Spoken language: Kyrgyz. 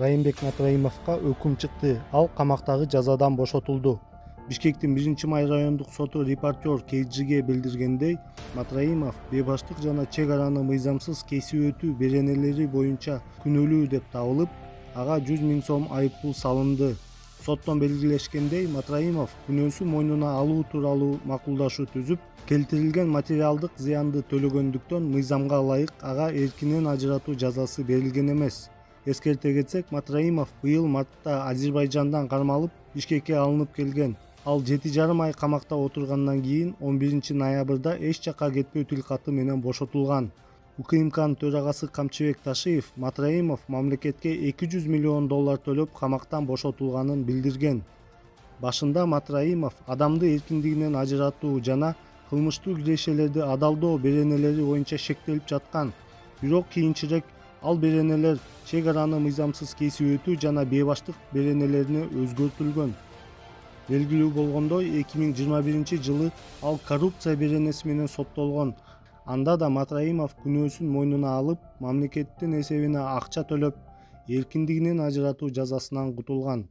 Райымбек Матраимовго өкүм чыкты. Ал камактагы жазадан бошотулду. Бишкектин 1-май райондук соту репортер KG'ге билдиргендей, Матраимов бейбаштык жана чек араны мыйзамсыз кесип өтүү беренелери боюнча күнөөлүү деп табылып, ага 100 000 сом айыппул салынды. Соттон белгилешкендей, Матраимов күнөөсүн мойнуна алуу тууралуу макулдашуу түзүп, келтирилген материалдык зыянды төлөгөндүктөн мыйзамга ылайык ага эркинен ажыратуу жазасы берилген эмес. Эскерте кетсек, Матраимов быйыл мартта Азербайжандан кармалып, Бишкекке алынып келген. Ал 7,5 ай камакта отургандан кийин 11-ноябрда эч жакка кетпөө тилкаты менен бошотулган. УКМКнын төрагасы Камчыбек Ташиев Матраимов мамлекетке $200 миллион төлөп камактан бошотулганын билдирген. Башында Матраимов адамды эркиндигинен ажыратуу жана кылмыштуу кирешелерди адалдоо беренелери боюнча шектелип жаткан. Бирок кийинчерээк ал беренелер чек араны мыйзамсыз кесип өтүү жана бейбаштык беренелерине өзгөртүлгөн. Белгилүү болгондой, 2021-жылы ал коррупция беренеси менен соттолгон. Анда да Матраимов күнөөсүн мойнуна алып, мамлекеттин эсебине акча төлөп, эркиндигинен ажыратуу жазасынан кутулган.